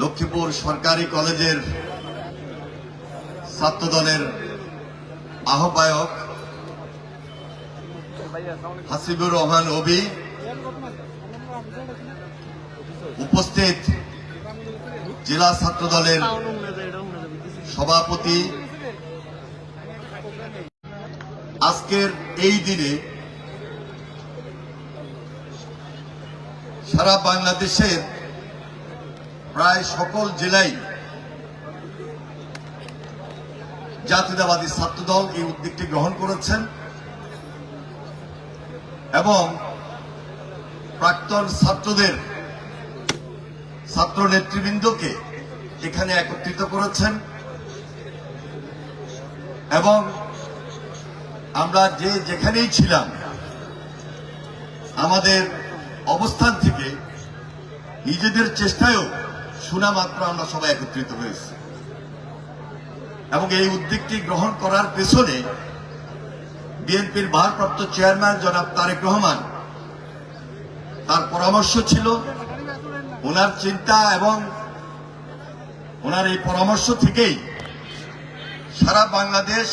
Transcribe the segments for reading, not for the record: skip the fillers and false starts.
লক্ষ্মীপুর সরকারি কলেজের ছাত্রদলের আহ্বায়ক হাসিবুর রহমান অবি, উপস্থিত জেলা ছাত্রদলের সভাপতি, আজকের এই দিনে সারা বাংলাদেশের প্রায় সকল জেলায় জাতীয়তাবাদী ছাত্রদল এই উদ্যোগটি গ্রহণ করেছেন এবং প্রাক্তন ছাত্র নেতৃবৃন্দকে এখানে একত্রিত করেছেন এবং আমরা যেখানেই ছিলাম আমাদের অবস্থান থেকে নিজেদের চেষ্টায়ও শোনা মাত্র আমরা সবাই একত্রিত হয়েছি এবং এই উদ্যোগটি গ্রহণ করার পেছনে বিএনপির ভারপ্রাপ্ত চেয়ারম্যান জনাব তারেক রহমান, তার পরামর্শ ছিল, ওনার চিন্তা এবং ওনার এই পরামর্শ থেকেই সারা বাংলাদেশ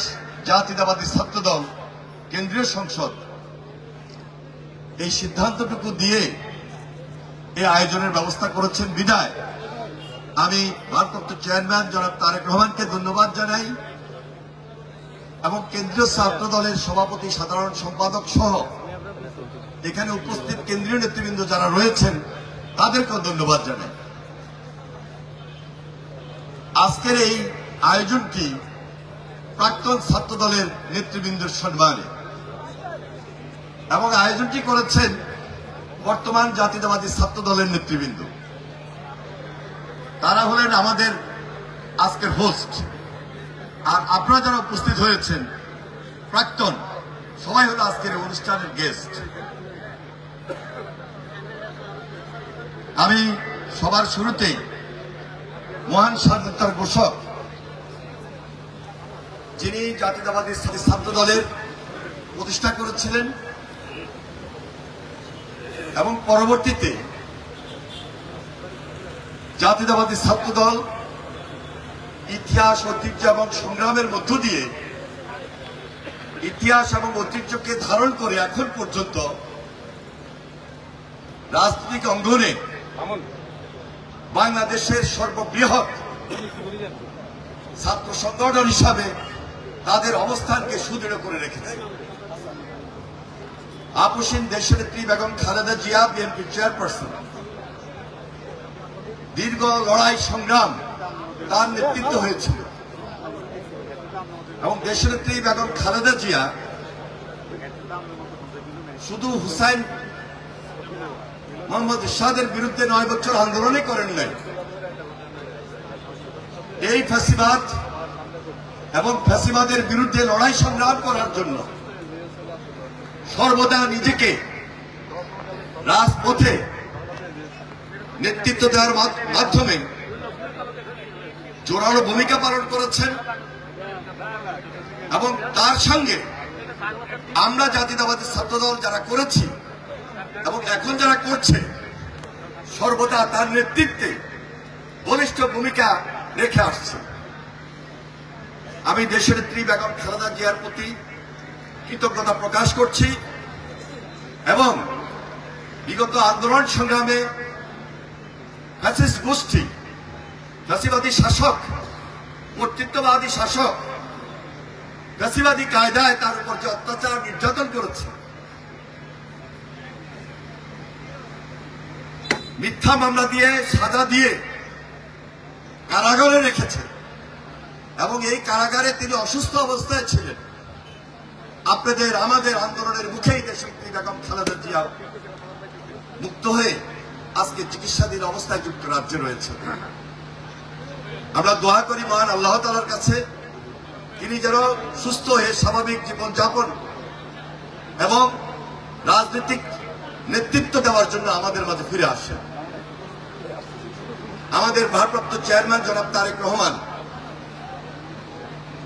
জাতীয়তাবাদী ছাত্রদল কেন্দ্রীয় সংসদ এই সিদ্ধান্তটুকু দিয়ে এই আয়োজনের ব্যবস্থা করেছেন বিধায় আমি ভারপ্রাপ্ত চেয়ারম্যান জনাব তারেক রহমানকে ধন্যবাদ জানাই এবং কেন্দ্রীয় ছাত্র দলের সভাপতি, সাধারণ সম্পাদক সহ এখানে উপস্থিত কেন্দ্রীয় নেতৃবৃন্দ যারা রয়েছেন তাদেরকেও ধন্যবাদ জানাই। আজকের এই আয়োজনটি প্রাক্তন ছাত্র দলের নেতৃবৃন্দের সম্মানে এবং আয়োজনটি করেছেন বর্তমান জাতীয়তাবাদী ছাত্র দলের নেতৃবৃন্দ। তারা হলেন আমাদের আজকের হোস্ট, আর আপনারা যারা উপস্থিত হয়েছেন প্রাক্তন, সবাই হলো আজকের অনুষ্ঠানের গেস্ট। আমি সবার শুরুতেই মহান স্বাধীনতার ঘোষক, যিনি জাতীয়তাবাদী ছাত্র দলের প্রতিষ্ঠা করেছিলেন এবং পরবর্তীতে জাতীয়তাবাদী ছাত্রদল ইতিহাস, ঐতিহ্য এবং সংগ্রামের মধ্য দিয়ে ইতিহাস এবং ঐতিহ্যকে ধারণ করে এখন পর্যন্ত রাজনৈতিক অঙ্গনে বাংলাদেশের সর্ববৃহৎ ছাত্র সংগঠন হিসাবে তাদের অবস্থানকে সুদৃঢ় করে রেখেছে। আপসীন দেশনেত্রী বেগম খালেদা জিয়া, বিএনপির চেয়ারপারসন, দীর্ঘ লড়াই সংগ্রাম তার নেতৃত্ব হয়েছিল এবং দেশনেত্রী বেগম খালেদা জিয়া শুধু হুসাইন মোহাম্মদ এরশাদের বিরুদ্ধে 9 বছর আন্দোলনই করেন নাই, এই ফ্যাসিবাদ এবং ফ্যাসিবাদের বিরুদ্ধে লড়াই সংগ্রাম করার জন্য সর্বদা নিজেকে রাজপথে নেতৃত্ব দেওয়ার মাধ্যমে জোরালো ভূমিকা পালন করেছেন এবং তার সঙ্গে আমরা জাতীয়তাবাদী ছাত্রদল যারা করেছি এবং এখন যারা করছে সর্বদা তার নেতৃত্বে বলিষ্ঠ ভূমিকা রেখে আসছে। আমি দেশনেত্রী বেগম খালেদা জিয়ার প্রতি কৃতজ্ঞতা প্রকাশ করছি এবং বিগত আন্দোলন সংগ্রামে ফ্যাসিস্ট গোষ্ঠী, ফ্যাসিবাদী শাসক, কর্তৃত্ববাদী শাসক ফ্যাসিবাদী কায়দায় তার উপর যে অত্যাচার নির্যাতন করেছে, মিথ্যা মামলা দিয়ে সাজা দিয়ে কারাগারে রেখেছে এবং এই কারাগারে তিনি অসুস্থ অবস্থায় ছিলেন। আপনাদের আমাদের আন্দোলনের মুখেই দেশনেত্রী বেগম খালেদা জিয়া মুক্ত হয়ে আজকে চিকিৎসাধীন অবস্থায় যুক্তরাজ্যে রয়েছে। আমরা দোয়া করি মহান আল্লাহ তাআলার কাছে তিনি যেন সুস্থ হয়ে স্বাভাবিক জীবনযাপন এবং রাজনৈতিক নেতৃত্ব দেওয়ার জন্য আমাদের মাঝে ফিরে আসেন। আমাদের ভারপ্রাপ্ত চেয়ারম্যান জনাব তারেক রহমান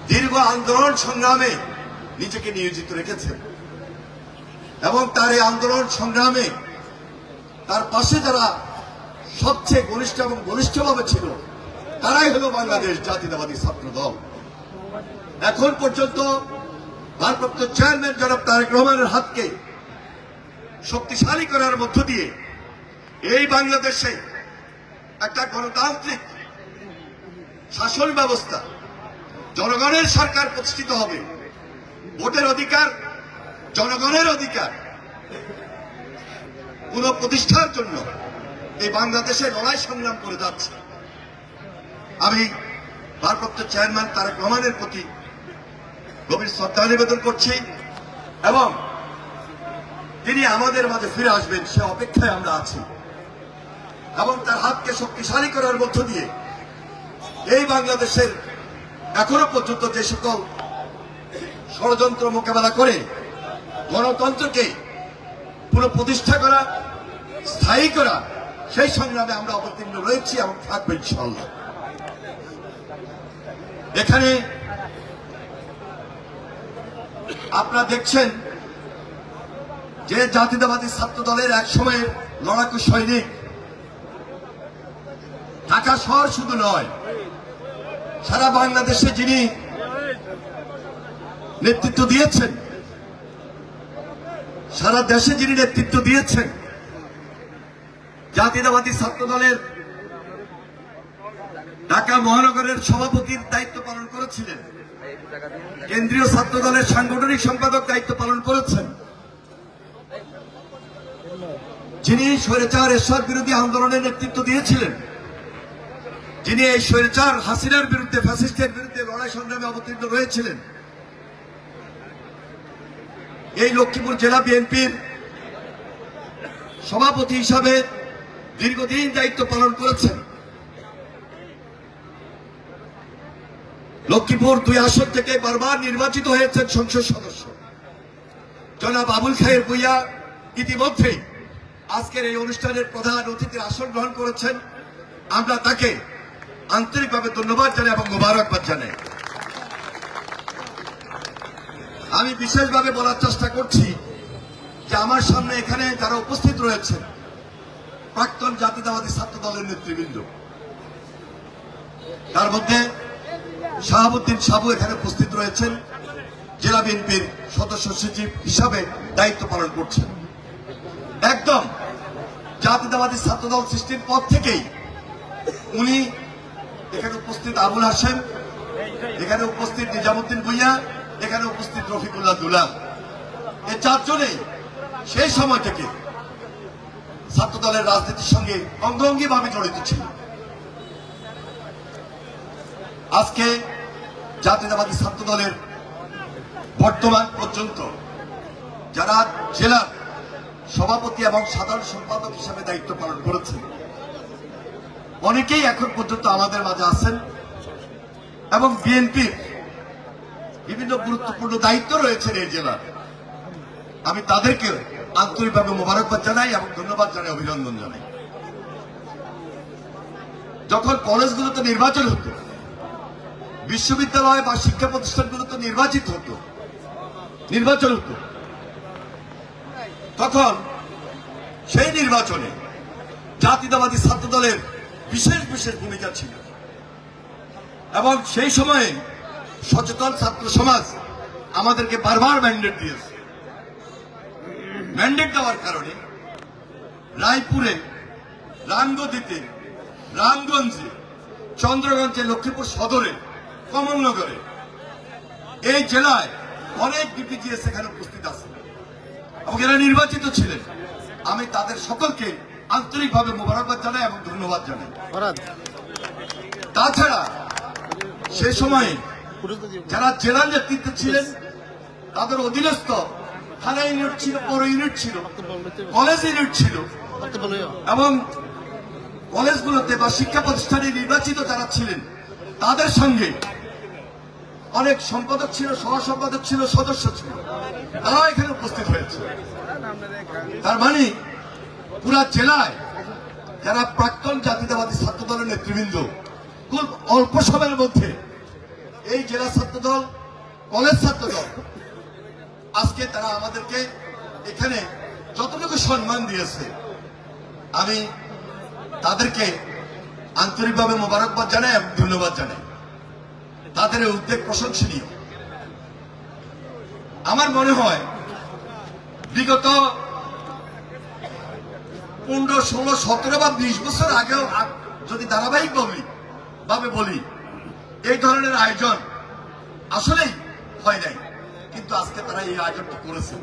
দীর্ঘ আন্দোলন সংগ্রামে নিজেকে নিয়োজিত রেখেছেন এবং তার এই আন্দোলন সংগ্রামে তার পাশে যারা সবচেয়ে ঘনিষ্ঠ এবং ঘনিষ্ঠভাবে ছিল, তারাই হলো বাংলাদেশ জাতীয়তাবাদী ছাত্র দল। এখন পর্যন্ত ভারপ্রাপ্ত চেয়ারম্যান জনাব তারেক রহমানের হাতকে শক্তিশালী করার মধ্য দিয়ে এই বাংলাদেশে একটা গণতান্ত্রিক শাসন ব্যবস্থা, জনগণের সরকার প্রতিষ্ঠিত হবে। ভোটের অধিকার, জনগণের অধিকার পুনঃপ্রতিষ্ঠার জন্য এই বাংলাদেশে লড়াই সংগ্রাম করে যাচ্ছে। আমি ভারপ্রাপ্ত চেয়ারম্যান তারেক রহমানের প্রতি গভীর শ্রদ্ধা নিবেদন করছি এবং তিনি আমাদের মাঝে ফিরে আসবেন সে অপেক্ষায় আমরা আছি এবং তার হাতকে শক্তিশালী করার মধ্য দিয়ে এই বাংলাদেশের এখনো পর্যন্ত যে সকল ষড়যন্ত্র মোকাবেলা করে গণতন্ত্রকে পুনঃপ্রতিষ্ঠা করা, স্থায়ী করা, সেই সংগ্রামে আমরা অবতীর্ণ রয়েছি এবং থাকবো ইনশাআল্লাহ। এখানে আপনারা দেখছেন যে জাতীয়তাবাদী ছাত্র দলের এক সময়ের লড়াকু সৈনিক ঢাকা শহর শুধু নয়, সারা বাংলাদেশে যিনি নেতৃত্ব দিয়েছেন, সারা দেশে যিনি নেতৃত্ব দিয়েছেন, জাতীয়তাবাদী ছাত্র দলের ঢাকা মহানগরের সভাপতির দায়িত্ব পালন করেছিলেন, কেন্দ্রীয় ছাত্র দলের সাংগঠনিক সম্পাদক দায়িত্ব পালন করেছেন, যিনি স্বৈরাচার এরশাদ বিরোধী আন্দোলনের নেতৃত্ব দিয়েছিলেন, যিনি এই স্বৈরাচার হাসিনার বিরুদ্ধে, ফ্যাসিস্টের বিরুদ্ধে লড়াই সংগ্রামে অবতীর্ণ রয়েছিলেন, এই লক্ষ্মীপুর জেলা বিএনপির সভাপতি হিসাবে দীর্ঘদিন দায়িত্ব পালন করেছেন। লক্ষ্মীপুর 2 আসন থেকে বারবার নির্বাচিত হয়েছেন সংসদ সদস্য জনাব আবুল খায়ের ভূঁইয়া ইতিমধ্যেই আজকের এই অনুষ্ঠানের প্রধান অতিথির আসন গ্রহণ করেছেন। আমরা তাকে আন্তরিকভাবে ধন্যবাদ জানাই এবং মোবারকবাদ জানাই। আমি বিশেষভাবে বলার চেষ্টা করছি যে আমার সামনে এখানে যারা উপস্থিত রয়েছেন প্রাক্তন জাতীয়তাবাদী ছাত্র দলের নেতৃবৃন্দ, তার মধ্যে শাহাবুদ্দিন সাবু এখানে উপস্থিত রয়েছেন, জেলা বিএনপির সদস্য সচিব হিসাবে দায়িত্ব পালন করছেন। একদম জাতীয়তাবাদী ছাত্র দল সৃষ্টির পর থেকেই উনি এখানে উপস্থিত আবুল হাশেম, এখানে উপস্থিত নিজামুদ্দিন ভূঁইয়া, এখানে উপস্থিত রফিকুল্লাহ দুলাল, এই 4 জনেই সেই সময় থেকে ছাত্র দলের রাজনীতির সঙ্গে অঙ্গাঙ্গিভাবে জড়িত ছিল। আজকে জাতীয়তাবাদী ছাত্র দলের বর্তমান পর্যন্ত যারা জেলার সভাপতি এবং সাধারণ সম্পাদক হিসেবে দায়িত্ব পালন করেছেন, অনেকেই এখন পর্যন্ত আমাদের মাঝে আছেন এবং বিএনপির বিভিন্ন গুরুত্বপূর্ণ দায়িত্ব রয়েছে এই জেলার। আমি তাদেরকে আন্তরিকভাবে মোবারকবাদ জানাই এবং ধন্যবাদ জানাই, অভিনন্দন জানাই। যখন কলেজগুলোতে নির্বাচন হতো, বিশ্ববিদ্যালয় বা শিক্ষা প্রতিষ্ঠানগুলোতে নির্বাচন হতো, তখন সেই নির্বাচনে জাতীয়তাবাদী ছাত্র দলের বিশেষ বিশেষ ভূমিকা ছিল এবং সেই সময়ে সচেতন ছাত্র সমাজ আমাদেরকে বারবার ম্যান্ডেট দিয়েছে। ম্যান্ডেট দেওয়ার কারণে রায়পুরে, রামগতিতে, রামগঞ্জে, চন্দ্রগঞ্জে, লক্ষ্মীপুর সদরে, কমলনগরে, এই জেলায় অনেক ডিপিজিএস এখানে উপস্থিত আছে এবং এরা নির্বাচিত ছিলেন। আমি তাদের সকলকে আন্তরিকভাবে মোবারকবাদ জানাই এবং ধন্যবাদ জানাই। তাছাড়া সে সময়ে যারা জেলা নেতৃত্বে ছিলেন তাদের অধীনস্থ থানা ইউনিট ছিল, পৌর ইউনিট ছিল, কলেজ ইউনিট ছিল এবং কলেজগুলোতে বা শিক্ষা প্রতিষ্ঠানে নির্বাচিত যারা ছিলেন তাদের সঙ্গে অনেক সম্পাদক ছিল, সহ সম্পাদক ছিল, সদস্য ছিল, তারাও এখানে উপস্থিত হয়েছে। তার মানে পুরা জেলায় যারা প্রাক্তন জাতীয়তাবাদী ছাত্র দলের নেতৃবৃন্দ খুব অল্প সময়ের মধ্যে এই জেলা ছাত্র দল, কলেজ ছাত্র দল, আজকে তারা আমাদেরকে এখানে যতটুকু সম্মান দিয়েছে, আমি তাদেরকে আন্তরিকভাবে মোবারকবাদ জানাই এবং ধন্যবাদ জানাই। তাদের এই উদ্যোগ প্রশংসনীয়। আমার মনে হয় বিগত 15, 16, 17 বা 20 বছর আগেও যদি ধারাবাহিক ভাবে বলি এই ধরনের আয়োজন আসলেই হয় নাই, কিন্তু আজকে তারা এই আয়োজনটি করেছে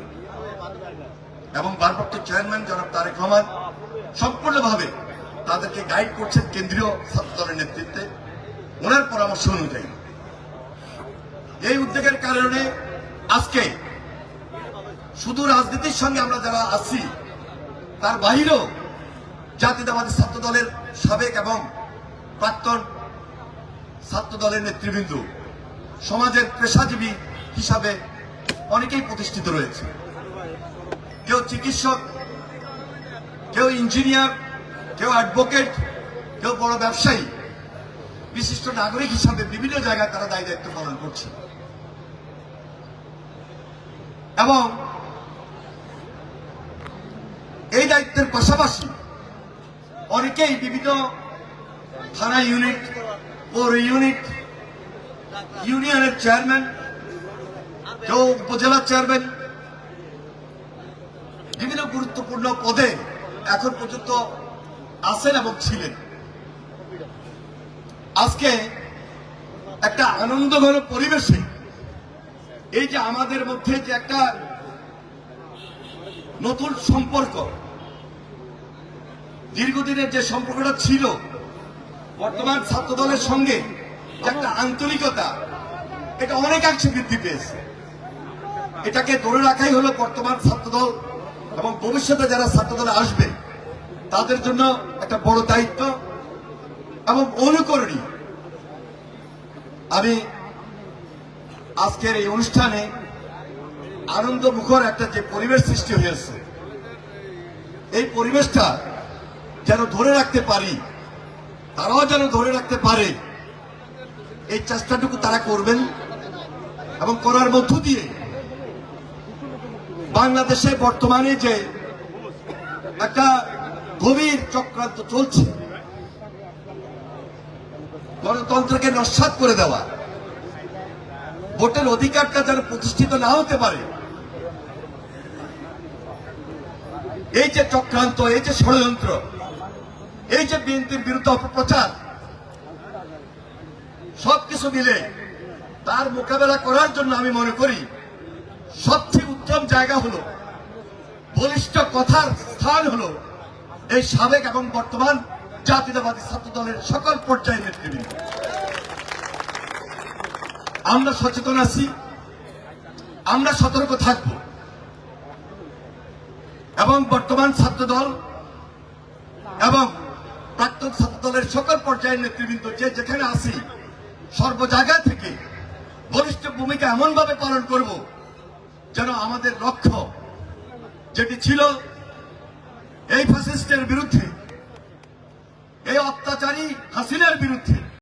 এবং ভারপ্রাপ্ত চেয়ারম্যান জনাব তারেক রহমান সম্পূর্ণভাবে তাদেরকে গাইড করছেন কেন্দ্রীয় ছাত্র দলের নেতৃত্বে ওনার পরামর্শ অনুযায়ী। এই উদ্যোগের কারণে আজকে শুধু রাজনীতির সঙ্গে আমরা যারা আছি তার বাহিরেও জাতীয়তাবাদী ছাত্র দলের সাবেক এবং প্রাক্তন ছাত্র দলের নেতৃবৃন্দ সমাজের পেশাজীবী হিসাবে অনেকেই প্রতিষ্ঠিত রয়েছে। কেউ চিকিৎসক, কেউ ইঞ্জিনিয়ার, কেউ অ্যাডভোকেট, কেউ বড় ব্যবসায়ী, বিশিষ্ট নাগরিক হিসাবে বিভিন্ন জায়গায় তারা দায়ী দায়িত্ব পালন করছে এবং এই দায়িত্বের পাশাপাশি অনেকেই বিভিন্ন থানা ইউনিট, পৌর ইউনিট, ইউনিয়নের চেয়ারম্যান, কেউ উপজেলা চেয়ারম্যান, বিভিন্ন গুরুত্বপূর্ণ পদে এখন পর্যন্ত আছেন এবং ছিলেন। আজকে একটা আনন্দঘন পরিবেশে এই যে আমাদের মধ্যে যে একটা নতুন সম্পর্ক, দীর্ঘদিনের যে সম্পর্কটা ছিল বর্তমান ছাত্র দলের সঙ্গে, যে একটা আন্তরিকতা, এটা অনেকাংশে বৃদ্ধি পেয়েছে। এটাকে ধরে রাখাই হলো বর্তমান ছাত্রদল এবং ভবিষ্যতে যারা ছাত্র দলে আসবে তাদের জন্য একটা বড় দায়িত্ব এবং অনুকরণীয়। আমি আজকের এই অনুষ্ঠানে আনন্দ মুখর একটা যে পরিবেশ সৃষ্টি হয়েছে, এই পরিবেশটা যেন ধরে রাখতে পারি, তারাও যেন ধরে রাখতে পারে, এই চেষ্টাটুকু তারা করবেন এবং করার মধ্য দিয়ে বাংলাদেশে বর্তমানে যে একটা গভীর চক্রান্ত চলছে, গণতন্ত্রকে নস্যাৎ করে দেওয়া, ভোটের অধিকারটা যেন প্রতিষ্ঠিত না হতে পারে, এই যে চক্রান্ত, এই যে ষড়যন্ত্র, এই যে বিএনপির বিরুদ্ধে অপপ্রচার, সবকিছু মিলে তার মোকাবেলা করার জন্য আমি মনে করি সবচেয়ে উত্তম জায়গা হলো, বলিষ্ঠ কথার স্থান হলো এই সাবেক এবং বর্তমান জাতীয়তাবাদী ছাত্র দলের সকল পর্যায়ের নেতৃবৃন্দ। আমরা সচেতন আছি, আমরা সতর্ক থাকব এবং বর্তমান ছাত্র দল এবং প্রাক্তন ছাত্র দলের সকল পর্যায়ের নেতৃবৃন্দ যে যেখানে আছি সর্ব জায়গা থেকে বলিষ্ঠ ভূমিকা এমনভাবে পালন করব যেন আমাদের লক্ষ্য যেটি ছিল এই ফ্যাসিস্টের বিরুদ্ধে, এই অত্যাচারী হাসিনার বিরুদ্ধে